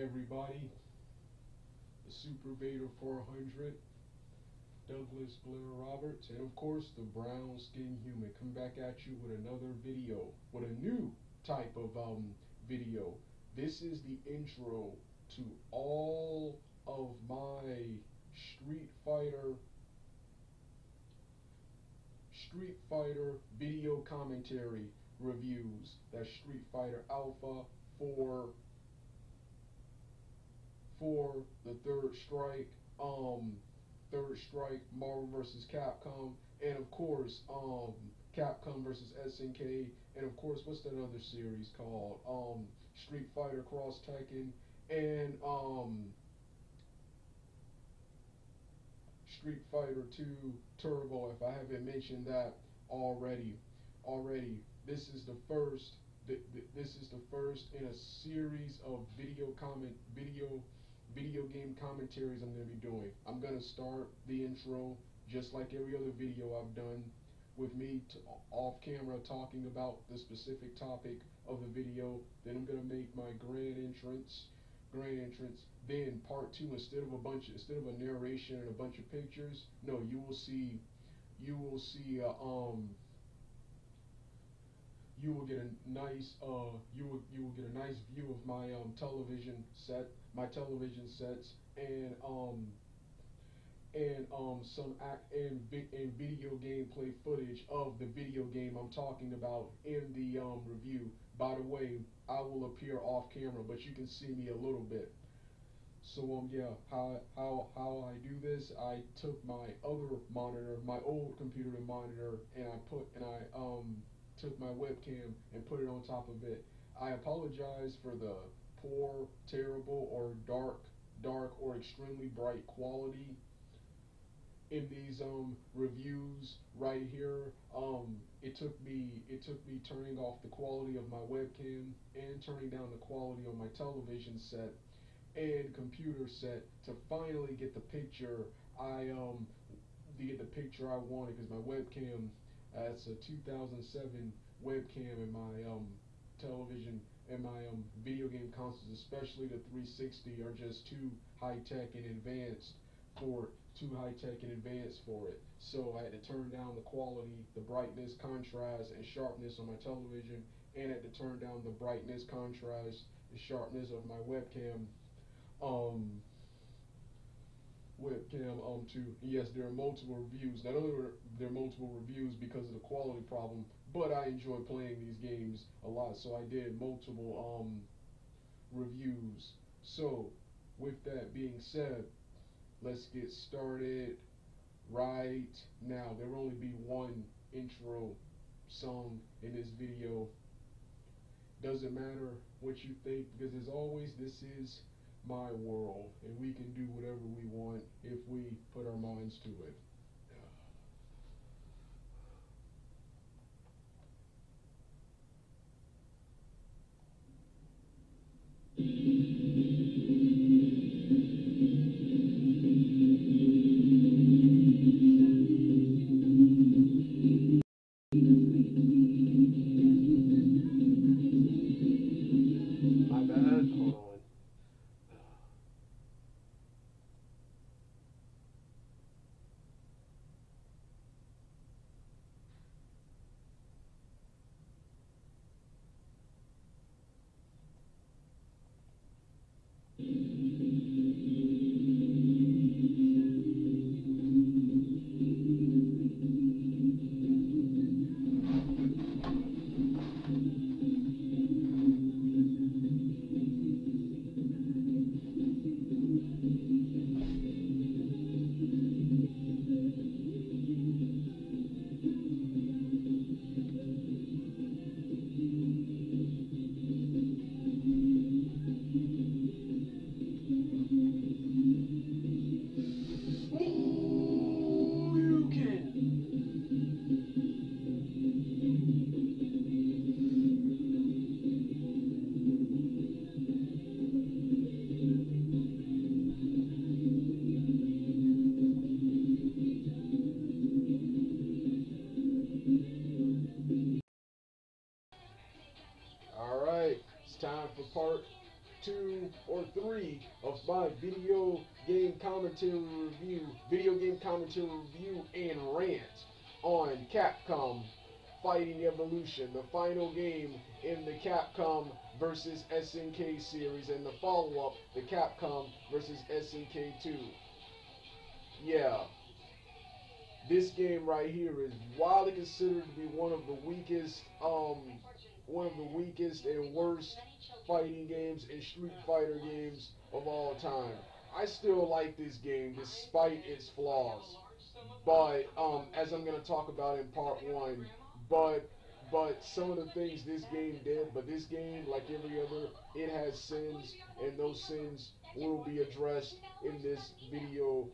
everybody, the Super Vader 400, Douglas Blair Roberts, and of course the brown skin human, come back at you with another video, with a new type of video. This is the intro to all of my Street Fighter video commentary reviews. That's Street Fighter Alpha for the Third Strike, Marvel vs. Capcom, and of course Capcom vs. SNK, and of course what's that other series called? Street Fighter Cross Tekken, and Street Fighter 2 Turbo, if I haven't mentioned that already. This is the first. This is the first in a series of video game commentaries I'm going to be doing. I'm going to start the intro just like every other video I've done, with me off camera talking about the specific topic of the video. Then I'm going to make my grand entrance. Then part two, instead of a narration and a bunch of pictures, no, you will get a nice view of my television sets, and video gameplay footage of the video game I'm talking about in the review. By the way, I will appear off camera, but you can see me a little bit. So yeah, how I do this, I took my other monitor, my old computer monitor, and I took my webcam and put it on top of it. I apologize for the poor, terrible, or dark or extremely bright quality in these reviews right here. It took me turning off the quality of my webcam and turning down the quality on my television set and computer set to finally get the picture I wanted, because my webcam, it's a 2007 webcam, and my television and my video game consoles, especially the 360, are just too high-tech and advanced for it. So I had to turn down the quality, the brightness, contrast, and sharpness on my television, and I had to turn down the brightness, contrast, and sharpness of my webcam. Too. Yes, there are multiple reviews. Not only are there multiple reviews because of the quality problem, but I enjoy playing these games a lot, so I did multiple reviews. So with that being said, let's get started right now. There will only be one intro song in this video. Doesn't matter what you think, because as always, this is my world, and we can do whatever we want if we put our minds to it. My bad, hold on. Alright, it's time for part 2 or 3 of my video game commentary review and rant on Capcom Fighting Evolution, the final game in the Capcom versus SNK series, and the follow-up, the Capcom versus SNK 2. Yeah, this game right here is widely considered to be one of the weakest and worst fighting games and Street Fighter games of all time. I still like this game despite its flaws, but as I'm gonna talk about in part 1, but some of the things this game did, but this game, like every other, it has sins, and those sins will be addressed in this video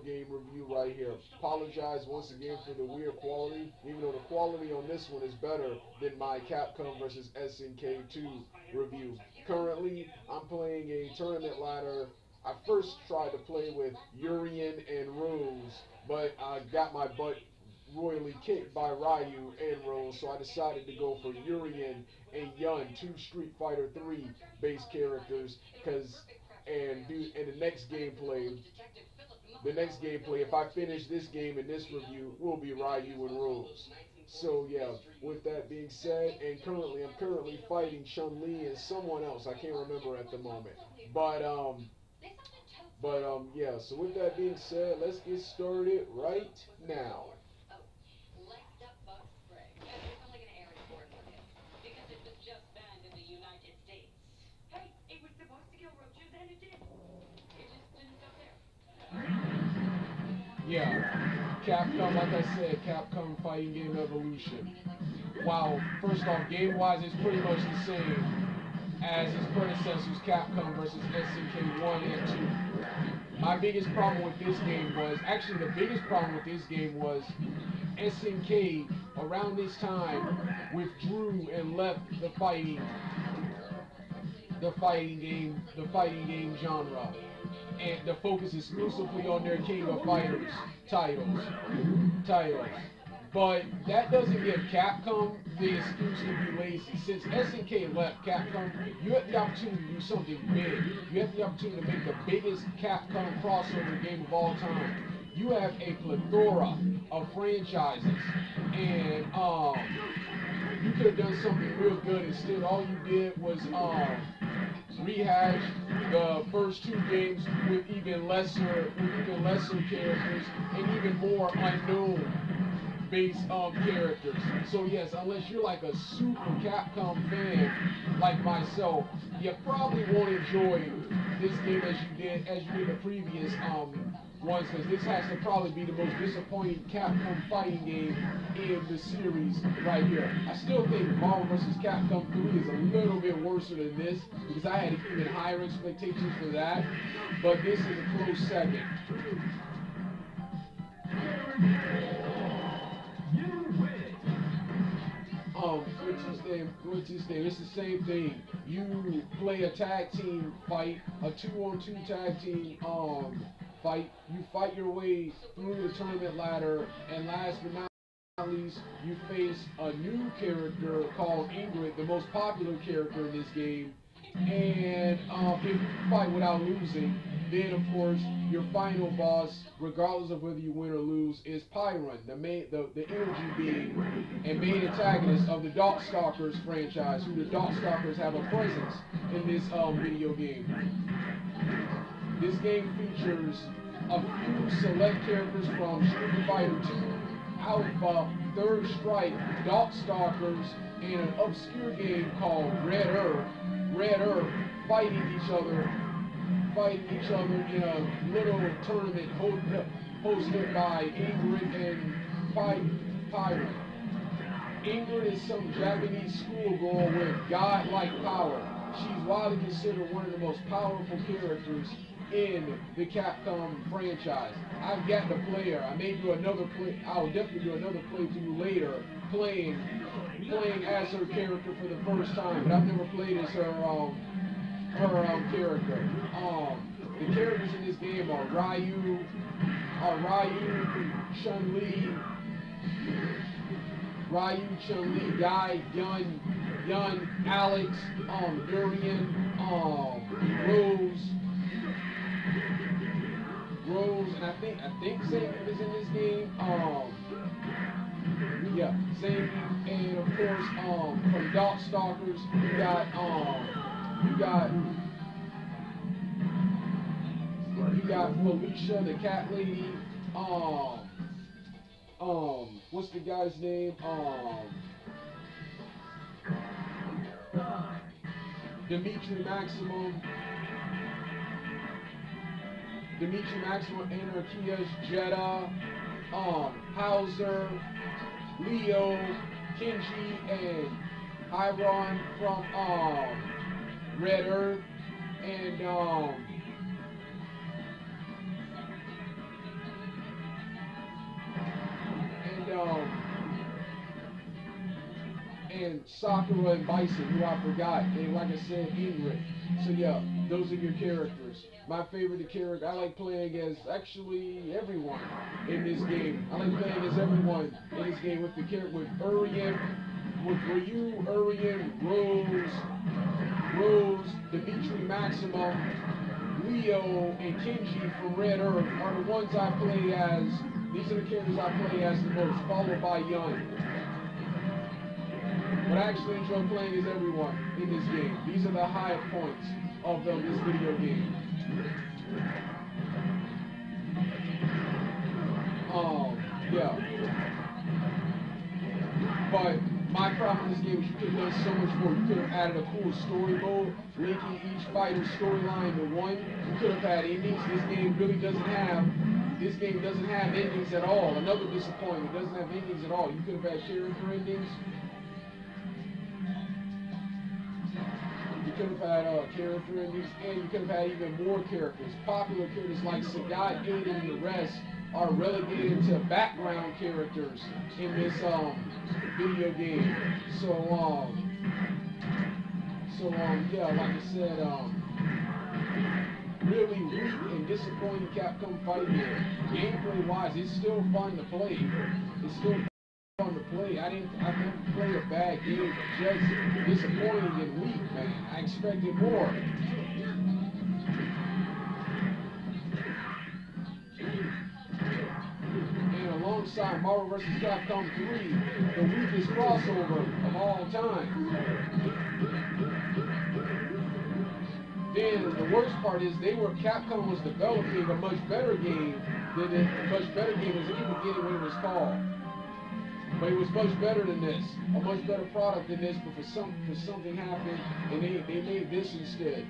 game review right here. Apologize once again for the weird quality, even though the quality on this one is better than my Capcom vs. SNK 2 review. Currently, I'm playing a tournament ladder. I first tried to play with Urien and Rose, but I got my butt royally kicked by Ryu and Rose, so I decided to go for Urien and Yun, 2 Street Fighter 3 base characters, and the next gameplay, if I finish this game in this review, will be Ryu and Rose. So yeah, with that being said, and I'm currently fighting Chun-Li and someone else, I can't remember at the moment. But yeah, so with that being said, let's get started right now. Yeah, Capcom, like I said, Capcom Fighting Game Evolution. Wow, first off, game-wise, it's pretty much the same as its predecessors, Capcom versus SNK 1 and 2. My biggest problem with this game was, actually the biggest problem with this game was SNK, around this time, withdrew and left the fighting game genre, and to focus exclusively on their King of Fighters titles. But that doesn't give Capcom the excuse to be lazy. Since SNK left Capcom, you have the opportunity to do something big. You have the opportunity to make the biggest Capcom crossover game of all time. You have a plethora of franchises, and you could have done something real good. Instead, all you did was rehash the first 2 games with even lesser characters and even more unknown base characters. So yes, unless you're like a super Capcom fan like myself, you probably won't enjoy this game as you did the previous ones, because this has to probably be the most disappointing Capcom fighting game in the series right here. I still think Marvel vs. Capcom 3 is a little bit worse than this, because I had even higher expectations for that, but this is a close second. It's the same thing. You play a tag team fight, a 2-on-2 tag team fight. You fight your way through the tournament ladder, and last but not least, you face a new character called Ingrid, the most popular character in this game. And if you fight without losing, then of course your final boss, regardless of whether you win or lose, is Pyron, the energy being and main antagonist of the Darkstalkers franchise, who the Darkstalkers have a presence in this video game. This game features a few select characters from Street Fighter 2, Alpha, Third Strike, Darkstalkers, and an obscure game called Red Earth, fighting each other in a little tournament hosted by Ingrid and Pyron. Ingrid is some Japanese schoolgirl with godlike power. She's widely considered one of the most powerful characters in the Capcom franchise. I've got to play her. I may do another play. I'll definitely do another playthrough later, playing as her character for the first time. But I've never played as her character. The characters in this game are Ryu, Chun-Li, Guy, Yun, Alex, Durian, Rose, and I think Zane is in this game. Yeah, Zane, and of course, from Darkstalkers, you got Felicia, the cat lady. What's the guy's name? Dimitri Maximum, Anarchias, Jeddah, Hauser, Leo, Kenji, and Hyron from Red Earth, and Sakura and Bison, who I forgot, and like I said, Ingrid. So yeah, those are your characters. My favorite character, I like playing as actually everyone in this game. I like playing as everyone in this game with the character, with Urian, with Ryu, Urian, Rose, Dimitri Maximum, Leo, and Kenji from Red Earth are the ones I play as. These are the characters I play as the most, followed by Yun. But I actually enjoy playing as everyone in this game. These are the high points of this video game. Yeah. But my problem in this game is you could have done so much more. You could have added a cool story mode, linking each fighter's storyline to one. You could have had endings. This game really doesn't have. This game doesn't have endings at all. Another disappointment. It doesn't have endings at all. You could have had character endings. You could have had character endings, and you could have had even more characters. Popular characters like Sagat, Aiden, and the rest are relegated to background characters in this video game. So yeah, like I said, really weak and disappointing Capcom Fighting game. Gameplay wise, it's still fun to play. It's still fun to play. I didn't play a bad game, but just disappointing and weak, man. I expected more. And alongside Marvel vs. Capcom 3, the weakest crossover of all time. Then the worst part is Capcom was developing a much better game than was even getting when it was called. But it was much better than this, a much better product than this. But for something happened, and they made this instead.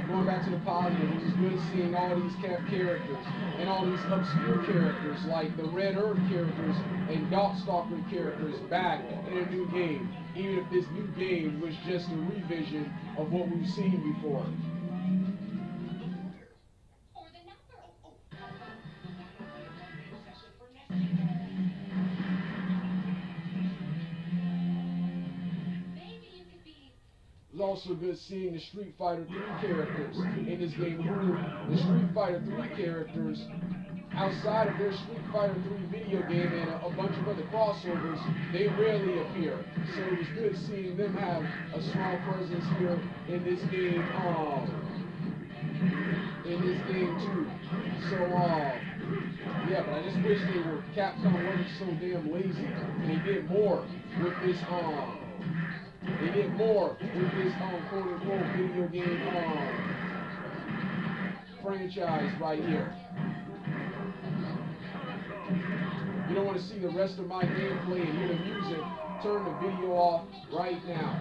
Going back to the positive, it was good seeing all these characters and all these obscure characters like the Red Earth characters and Darkstalker characters back in a new game, even if this new game was just a revision of what we've seen before. It was also good seeing the Street Fighter 3 characters in this game. The Street Fighter 3 characters, outside of their Street Fighter 3 video game and a bunch of other crossovers, they rarely appear. So it was good seeing them have a strong presence here in this game. Too. So yeah, but I just wish Capcom wasn't so damn lazy and they did more with this They did more with this quote-unquote video game franchise right here. You don't want to see the rest of my gameplay and hear the music, turn the video off right now.